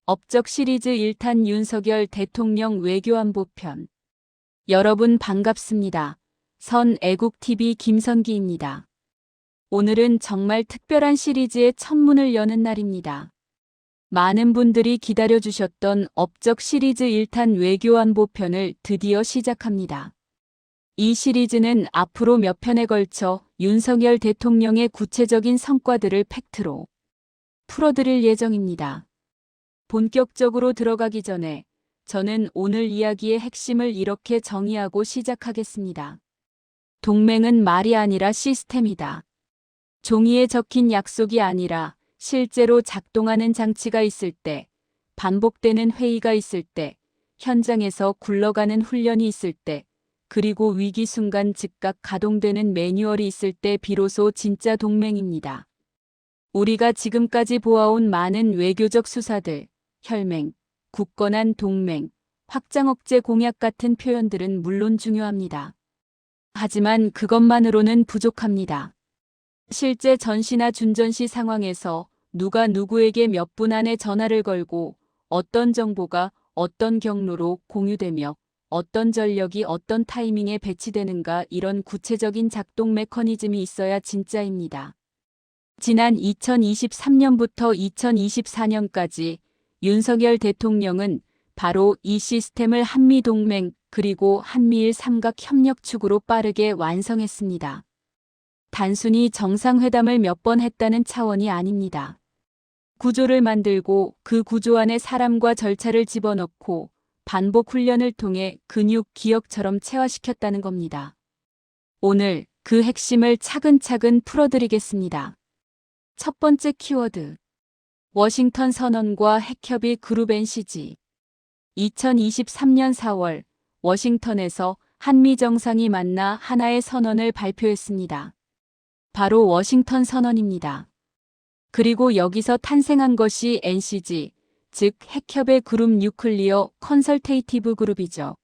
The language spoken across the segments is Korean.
업적 시리즈 1탄 윤석열 대통령 외교안보편. 여러분 반갑습니다. 선애국TV 김선기입니다. 오늘은 정말 특별한 시리즈의 첫 문을 여는 날입니다. 많은 분들이 기다려주셨던 업적 시리즈 1탄 외교안보편을 드디어 시작합니다. 이 시리즈는 앞으로 몇 편에 걸쳐 윤석열 대통령의 구체적인 성과들을 팩트로 풀어드릴 예정입니다. 본격적으로 들어가기 전에 저는 오늘 이야기의 핵심을 이렇게 정의하고 시작하겠습니다. 동맹은 말이 아니라 시스템이다. 종이에 적힌 약속이 아니라 실제로 작동하는 장치가 있을 때, 반복되는 회의가 있을 때, 현장에서 굴러가는 훈련이 있을 때, 그리고 위기 순간 즉각 가동되는 매뉴얼이 있을 때 비로소 진짜 동맹입니다. 우리가 지금까지 보아온 많은 외교적 수사들, 혈맹, 굳건한 동맹, 확장 억제 공약 같은 표현들은 물론 중요합니다. 하지만 그것만으로는 부족합니다. 실제 전시나 준전시 상황에서 누가 누구에게 몇 분 안에 전화를 걸고 어떤 정보가 어떤 경로로 공유되며 어떤 전력이 어떤 타이밍에 배치되는가, 이런 구체적인 작동 메커니즘이 있어야 진짜입니다. 지난 2023년부터 2024년까지 윤석열 대통령은 바로 이 시스템을 한미동맹 그리고 한미일 삼각협력축으로 빠르게 완성했습니다. 단순히 정상회담을 몇 번 했다는 차원이 아닙니다. 구조를 만들고 그 구조 안에 사람과 절차를 집어넣고 반복 훈련을 통해 근육 기억처럼 체화시켰다는 겁니다. 오늘 그 핵심을 차근차근 풀어드리겠습니다. 첫 번째 키워드. 워싱턴 선언과 핵협의 그룹 NCG. 2023년 4월 워싱턴에서 한미 정상이 만나 하나의 선언을 발표했습니다. 바로 워싱턴 선언입니다. 그리고 여기서 탄생한 것이 NCG, 즉 핵협의 그룹 뉴클리어 컨설테이티브 그룹이죠.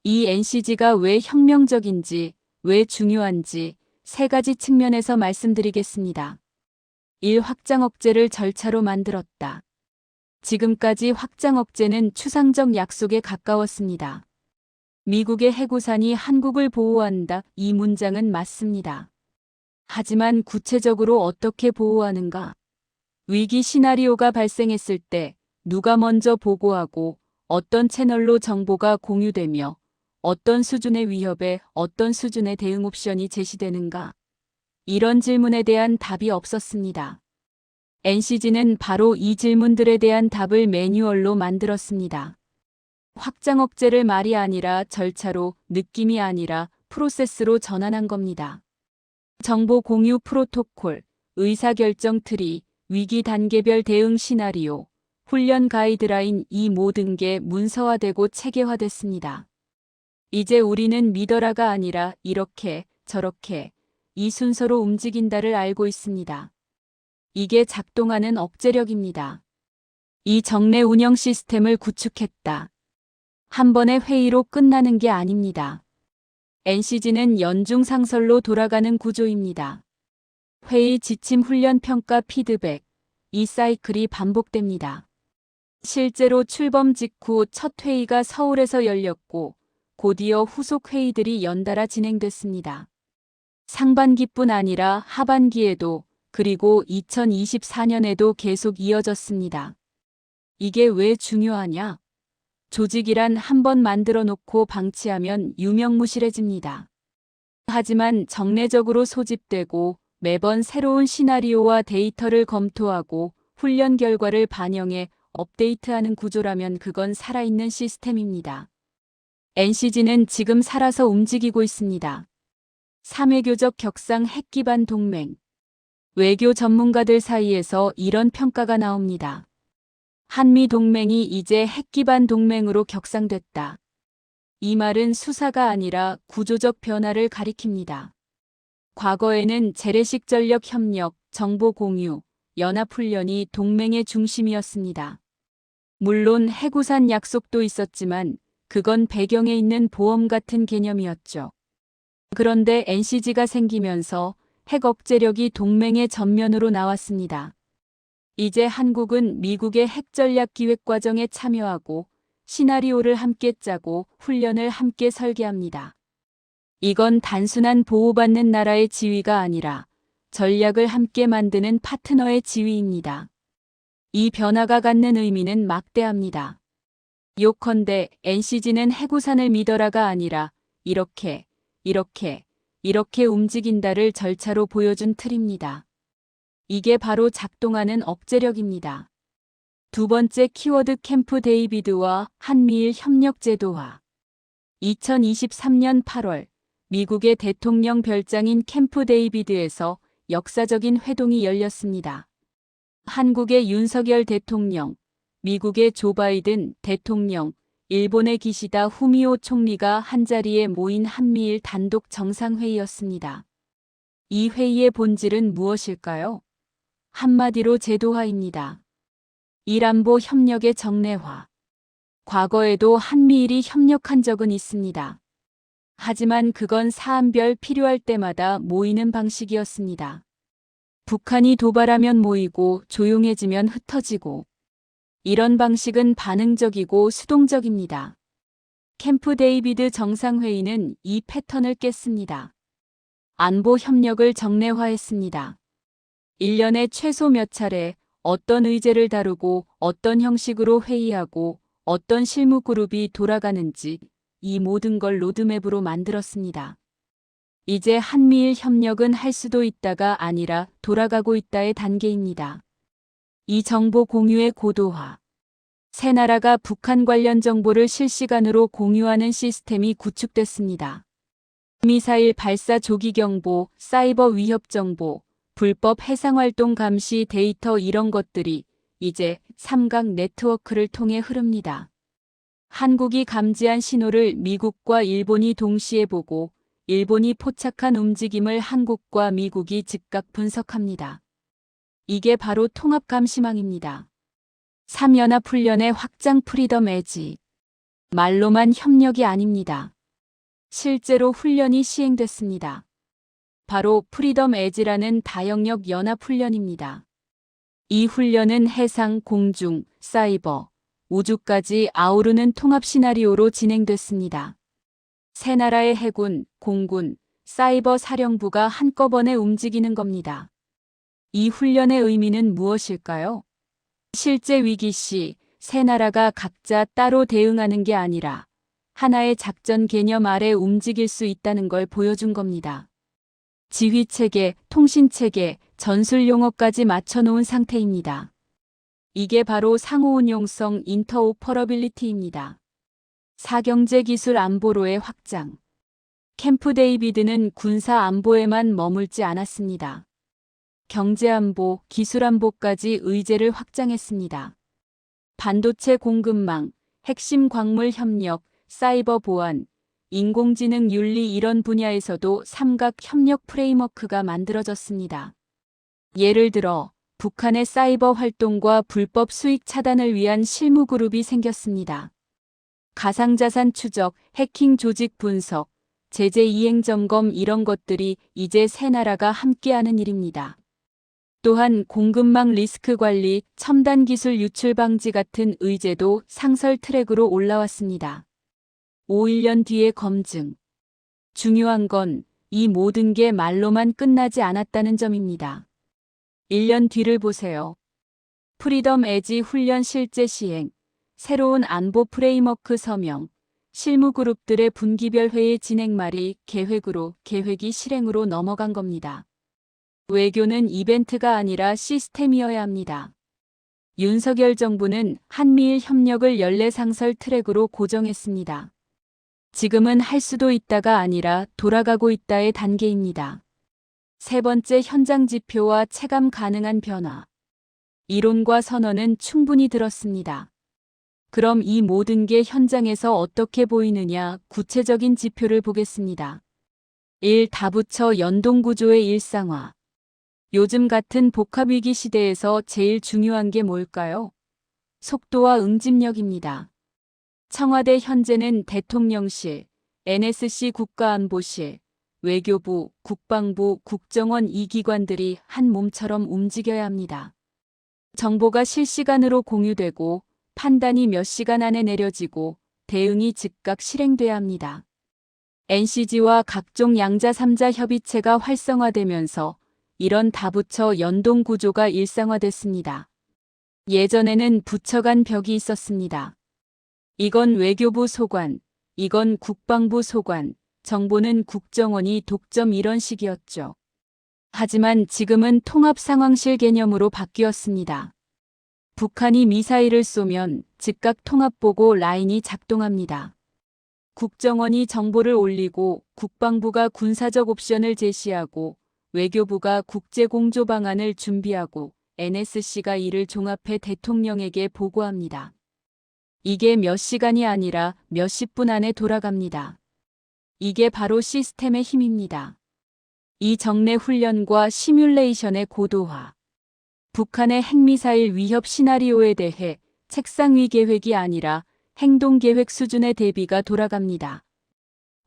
이 NCG가 왜 혁명적인지, 왜 중요한지 세 가지 측면에서 말씀드리겠습니다. 1. 확장 억제를 절차로 만들었다. 지금까지 확장 억제는 추상적 약속에 가까웠습니다. 미국의 해구산이 한국을 보호한다. 이 문장은 맞습니다. 하지만 구체적으로 어떻게 보호하는가? 위기 시나리오가 발생했을 때 누가 먼저 보고하고 어떤 채널로 정보가 공유되며 어떤 수준의 위협에 어떤 수준의 대응 옵션이 제시되는가? 이런 질문에 대한 답이 없었습니다. NCG는 바로 이 질문들에 대한 답을 매뉴얼로 만들었습니다. 확장 억제를 말이 아니라 절차로, 느낌이 아니라 프로세스로 전환한 겁니다. 정보 공유 프로토콜, 의사결정 트리, 위기 단계별 대응 시나리오, 훈련 가이드라인, 이 모든 게 문서화되고 체계화됐습니다. 이제 우리는 믿어라가 아니라 이렇게, 저렇게, 이 순서로 움직인다를 알고 있습니다. 이게 작동하는 억제력입니다. 이 정례 운영 시스템을 구축했다. 한 번의 회의로 끝나는 게 아닙니다. NCG는 연중상설로 돌아가는 구조입니다. 회의, 지침, 훈련, 평가, 피드백, 이 사이클이 반복됩니다. 실제로 출범 직후 첫 회의가 서울에서 열렸고 곧이어 후속 회의들이 연달아 진행됐습니다. 상반기뿐 아니라 하반기에도, 그리고 2024년에도 계속 이어졌습니다. 이게 왜 중요하냐? 조직이란 한 번 만들어 놓고 방치하면 유명무실해집니다. 하지만 정례적으로 소집되고 매번 새로운 시나리오와 데이터를 검토하고 훈련 결과를 반영해 업데이트하는 구조라면 그건 살아있는 시스템입니다. NCG는 지금 살아서 움직이고 있습니다. 3외교적 격상 핵 기반 동맹. 외교 전문가들 사이에서 이런 평가가 나옵니다. 한미 동맹이 이제 핵 기반 동맹으로 격상됐다. 이 말은 수사가 아니라 구조적 변화를 가리킵니다. 과거에는 재래식 전력 협력, 정보 공유, 연합훈련이 동맹의 중심이었습니다. 물론 해구산 약속도 있었지만 그건 배경에 있는 보험 같은 개념이었죠. 그런데 NCG가 생기면서 핵 억제력이 동맹의 전면으로 나왔습니다. 이제 한국은 미국의 핵전략 기획 과정에 참여하고 시나리오를 함께 짜고 훈련을 함께 설계합니다. 이건 단순한 보호받는 나라의 지위가 아니라 전략을 함께 만드는 파트너의 지위입니다. 이 변화가 갖는 의미는 막대합니다. 요컨대 NCG는 해구산을 믿어라가 아니라 이렇게 움직인다를 절차로 보여준 틀입니다. 이게 바로 작동하는 억제력입니다. 두 번째 키워드 캠프 데이비드와 한미일 협력 제도화. 2023년 8월 미국의 대통령 별장인 캠프 데이비드에서 역사적인 회동이 열렸습니다. 한국의 윤석열 대통령, 미국의 조 바이든 대통령, 일본의 기시다 후미오 총리가 한자리에 모인 한미일 단독 정상회의였습니다. 이 회의의 본질은 무엇일까요? 한마디로 제도화입니다. 일안보 협력의 정례화. 과거에도 한미일이 협력한 적은 있습니다. 하지만 그건 사안별 필요할 때마다 모이는 방식이었습니다. 북한이 도발하면 모이고 조용해지면 흩어지고. 이런 방식은 반응적이고 수동적입니다. 캠프 데이비드 정상회의는 이 패턴을 깼습니다. 안보 협력을 정례화했습니다. 1년에 최소 몇 차례 어떤 의제를 다루고 어떤 형식으로 회의하고 어떤 실무 그룹이 돌아가는지 이 모든 걸 로드맵으로 만들었습니다. 이제 한미일 협력은 할 수도 있다가 아니라 돌아가고 있다의 단계입니다. 이 정보 공유의 고도화. 세 나라가 북한 관련 정보를 실시간으로 공유하는 시스템이 구축됐습니다. 미사일 발사 조기 경보, 사이버 위협 정보, 불법 해상활동 감시 데이터 이런 것들이 이제 삼각 네트워크를 통해 흐릅니다. 한국이 감지한 신호를 미국과 일본이 동시에 보고 일본이 포착한 움직임을 한국과 미국이 즉각 분석합니다. 이게 바로 통합감시망입니다. 3연합훈련의 확장 프리덤 에지. 말로만 협력이 아닙니다. 실제로 훈련이 시행됐습니다. 바로 프리덤 에지라는 다영역 연합훈련입니다. 이 훈련은 해상, 공중, 사이버, 우주까지 아우르는 통합 시나리오로 진행됐습니다. 세 나라의 해군, 공군, 사이버 사령부가 한꺼번에 움직이는 겁니다. 이 훈련의 의미는 무엇일까요? 실제 위기 시 세 나라가 각자 따로 대응하는 게 아니라 하나의 작전 개념 아래 움직일 수 있다는 걸 보여준 겁니다. 지휘체계, 통신체계, 전술 용어까지 맞춰놓은 상태입니다. 이게 바로 상호운용성 인터오퍼러빌리티입니다. 사경제 기술 안보로의 확장. 캠프 데이비드는 군사 안보에만 머물지 않았습니다. 경제안보, 기술안보까지 의제를 확장했습니다. 반도체 공급망, 핵심 광물 협력, 사이버 보안, 인공지능 윤리 이런 분야에서도 삼각 협력 프레임워크가 만들어졌습니다. 예를 들어 북한의 사이버 활동과 불법 수익 차단을 위한 실무 그룹이 생겼습니다. 가상자산 추적, 해킹 조직 분석, 제재 이행 점검 이런 것들이 이제 세 나라가 함께하는 일입니다. 또한 공급망 리스크 관리, 첨단 기술 유출 방지 같은 의제도 상설 트랙으로 올라왔습니다. 5-1년 뒤의 검증. 중요한 건 이 모든 게 말로만 끝나지 않았다는 점입니다. 1년 뒤를 보세요. 프리덤 에지 훈련 실제 시행, 새로운 안보 프레임워크 서명, 실무 그룹들의 분기별 회의 진행 말이 계획이 실행으로 넘어간 겁니다. 외교는 이벤트가 아니라 시스템이어야 합니다. 윤석열 정부는 한미일 협력을 연례상설 트랙으로 고정했습니다. 지금은 할 수도 있다가 아니라 돌아가고 있다의 단계입니다. 세 번째 현장 지표와 체감 가능한 변화. 이론과 선언은 충분히 들었습니다. 그럼 이 모든 게 현장에서 어떻게 보이느냐 구체적인 지표를 보겠습니다. 1. 다부처 연동구조의 일상화. 요즘 같은 복합위기 시대에서 제일 중요한 게 뭘까요? 속도와 응집력입니다. 청와대 현재는 대통령실, NSC 국가안보실, 외교부, 국방부, 국정원 이 기관들이 한 몸처럼 움직여야 합니다. 정보가 실시간으로 공유되고 판단이 몇 시간 안에 내려지고 대응이 즉각 실행돼야 합니다. NCG와 각종 양자 3자 협의체가 활성화되면서 이런 다부처 연동 구조가 일상화됐습니다. 예전에는 부처 간 벽이 있었습니다. 이건 외교부 소관, 이건 국방부 소관, 정보는 국정원이 독점 이런 식이었죠. 하지만 지금은 통합상황실 개념으로 바뀌었습니다. 북한이 미사일을 쏘면 즉각 통합보고 라인이 작동합니다. 국정원이 정보를 올리고 국방부가 군사적 옵션을 제시하고 외교부가 국제공조 방안을 준비하고 NSC가 이를 종합해 대통령에게 보고합니다. 이게 몇 시간이 아니라 몇십 분 안에 돌아갑니다. 이게 바로 시스템의 힘입니다. 이 정례 훈련과 시뮬레이션의 고도화. 북한의 핵미사일 위협 시나리오에 대해 책상 위 계획이 아니라 행동 계획 수준의 대비가 돌아갑니다.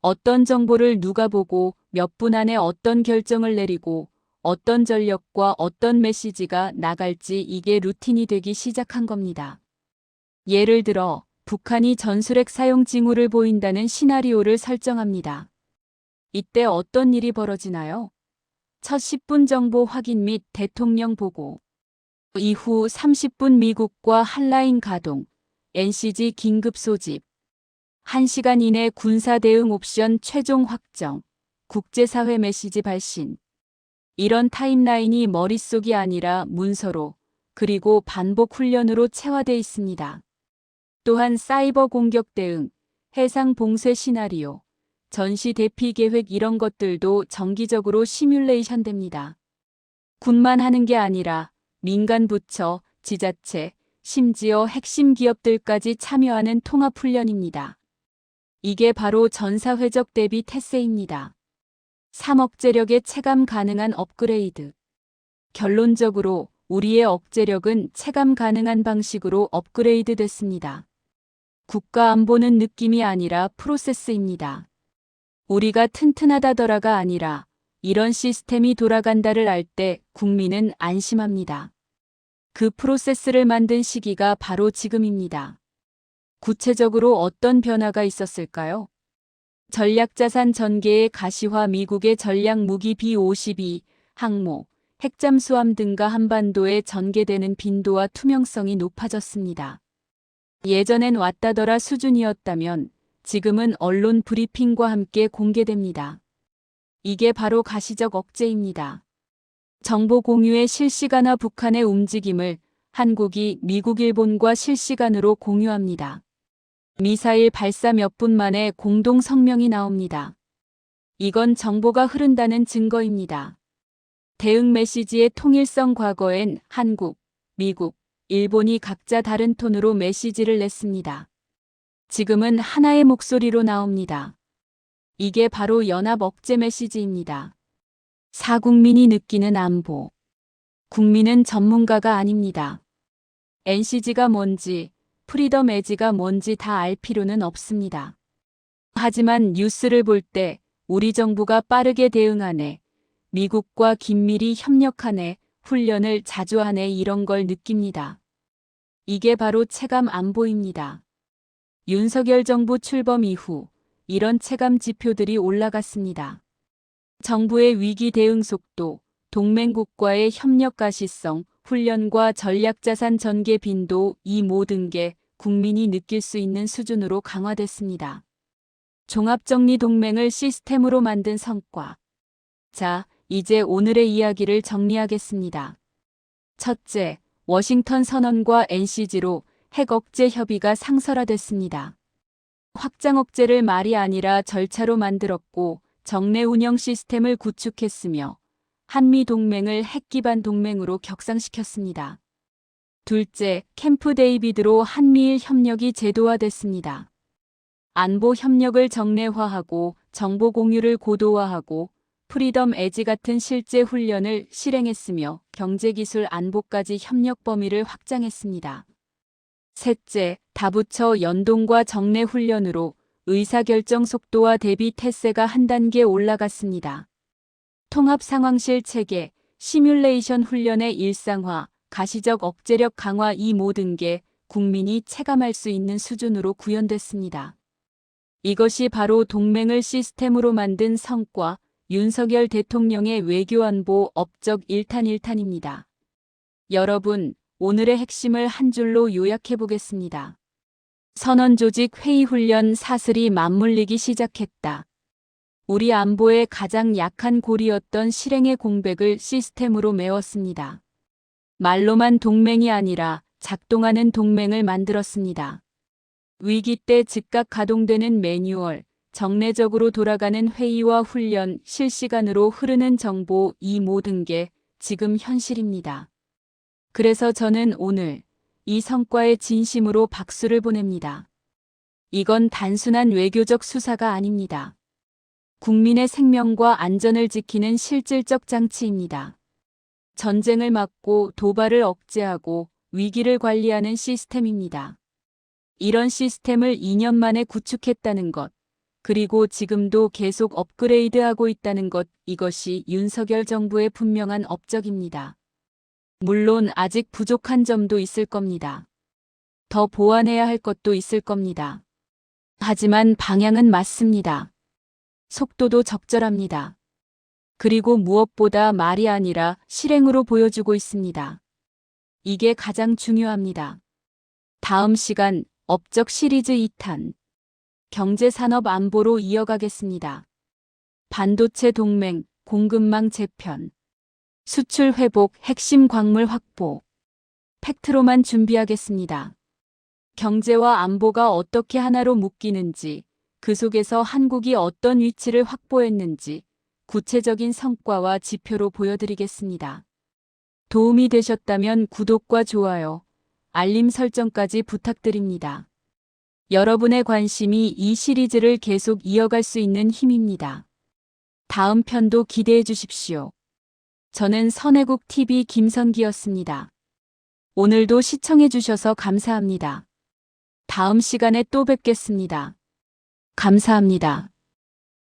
어떤 정보를 누가 보고 몇 분 안에 어떤 결정을 내리고 어떤 전력과 어떤 메시지가 나갈지 이게 루틴이 되기 시작한 겁니다. 예를 들어 북한이 전술핵 사용 징후를 보인다는 시나리오를 설정합니다. 이때 어떤 일이 벌어지나요? 첫 10분 정보 확인 및 대통령 보고. 이후 30분 미국과 핫라인 가동, NCG 긴급 소집. 1시간 이내 군사 대응 옵션 최종 확정, 국제사회 메시지 발신. 이런 타임라인이 머릿속이 아니라 문서로, 그리고 반복 훈련으로 체화돼 있습니다. 또한 사이버 공격 대응, 해상 봉쇄 시나리오, 전시 대피 계획 이런 것들도 정기적으로 시뮬레이션 됩니다. 군만 하는 게 아니라 민간 부처, 지자체, 심지어 핵심 기업들까지 참여하는 통합훈련입니다. 이게 바로 전사회적 대비 태세입니다. 3억제력의 체감 가능한 업그레이드. 결론적으로 우리의 억제력은 체감 가능한 방식으로 업그레이드 됐습니다. 국가 안보는 느낌이 아니라 프로세스입니다. 우리가 튼튼하다더라가 아니라 이런 시스템이 돌아간다를 알 때 국민은 안심합니다. 그 프로세스를 만든 시기가 바로 지금입니다. 구체적으로 어떤 변화가 있었을까요? 전략자산 전개의 가시화, 미국의 전략무기 B-52, 항모, 핵잠수함 등과 한반도에 전개되는 빈도와 투명성이 높아졌습니다. 예전엔 왔다더라 수준이었다면 지금은 언론 브리핑과 함께 공개됩니다. 이게 바로 가시적 억제입니다. 정보 공유의 실시간화, 북한의 움직임을 한국이 미국, 일본과 실시간으로 공유합니다. 미사일 발사 몇 분 만에 공동 성명이 나옵니다. 이건 정보가 흐른다는 증거입니다. 대응 메시지의 통일성. 과거엔 한국, 미국, 일본이 각자 다른 톤으로 메시지를 냈습니다. 지금은 하나의 목소리로 나옵니다. 이게 바로 연합 억제 메시지입니다. 4국민이 느끼는 안보. 국민은 전문가가 아닙니다. NCG가 뭔지, 프리덤 에지가 뭔지 다 알 필요는 없습니다. 하지만 뉴스를 볼 때 우리 정부가 빠르게 대응하네, 미국과 긴밀히 협력하네, 훈련을 자주 하네 이런 걸 느낍니다. 이게 바로 체감 안보입니다. 윤석열 정부 출범 이후 이런 체감 지표들이 올라갔습니다. 정부의 위기 대응 속도, 동맹국과의 협력 가시성, 훈련과 전략자산 전개 빈도, 이 모든 게 국민이 느낄 수 있는 수준으로 강화됐습니다. 종합정리 동맹을 시스템으로 만든 성과. 자, 이제 오늘의 이야기를 정리하겠습니다. 첫째, 워싱턴 선언과 NCG로 핵 억제 협의가 상설화됐습니다. 확장 억제를 말이 아니라 절차로 만들었고 정례 운영 시스템을 구축했으며 한미 동맹을 핵 기반 동맹으로 격상시켰습니다. 둘째, 캠프 데이비드로 한미일 협력이 제도화됐습니다. 안보 협력을 정례화하고 정보 공유를 고도화하고 프리덤 에지 같은 실제 훈련을 실행했으며 경제기술 안보까지 협력 범위를 확장했습니다. 셋째, 다부처 연동과 정례 훈련으로 의사결정 속도와 대비 태세가 한 단계 올라갔습니다. 통합상황실 체계, 시뮬레이션 훈련의 일상화, 가시적 억제력 강화 이 모든 게 국민이 체감할 수 있는 수준으로 구현됐습니다. 이것이 바로 동맹을 시스템으로 만든 성과, 윤석열 대통령의 외교안보 업적 일탄일탄입니다. 여러분, 오늘의 핵심을 한 줄로 요약해 보겠습니다. 선언조직 회의훈련 사슬이 맞물리기 시작했다. 우리 안보의 가장 약한 고리였던 실행의 공백을 시스템으로 메웠습니다. 말로만 동맹이 아니라 작동하는 동맹을 만들었습니다. 위기 때 즉각 가동되는 매뉴얼, 정례적으로 돌아가는 회의와 훈련, 실시간으로 흐르는 정보 이 모든 게 지금 현실입니다. 그래서 저는 오늘 이 성과에 진심으로 박수를 보냅니다. 이건 단순한 외교적 수사가 아닙니다. 국민의 생명과 안전을 지키는 실질적 장치입니다. 전쟁을 막고 도발을 억제하고 위기를 관리하는 시스템입니다. 이런 시스템을 2년 만에 구축했다는 것, 그리고 지금도 계속 업그레이드하고 있다는 것, 이것이 윤석열 정부의 분명한 업적입니다. 물론 아직 부족한 점도 있을 겁니다. 더 보완해야 할 것도 있을 겁니다. 하지만 방향은 맞습니다. 속도도 적절합니다. 그리고 무엇보다 말이 아니라 실행으로 보여주고 있습니다. 이게 가장 중요합니다. 다음 시간 업적 시리즈 2탄 경제산업 안보로 이어가겠습니다. 반도체 동맹, 공급망 재편, 수출 회복, 핵심 광물 확보. 팩트로만 준비하겠습니다. 경제와 안보가 어떻게 하나로 묶이는지, 그 속에서 한국이 어떤 위치를 확보했는지 구체적인 성과와 지표로 보여드리겠습니다. 도움이 되셨다면 구독과 좋아요, 알림 설정까지 부탁드립니다. 여러분의 관심이 이 시리즈를 계속 이어갈 수 있는 힘입니다. 다음 편도 기대해 주십시오. 저는 선혜국TV 김선기였습니다. 오늘도 시청해 주셔서 감사합니다. 다음 시간에 또 뵙겠습니다. 감사합니다.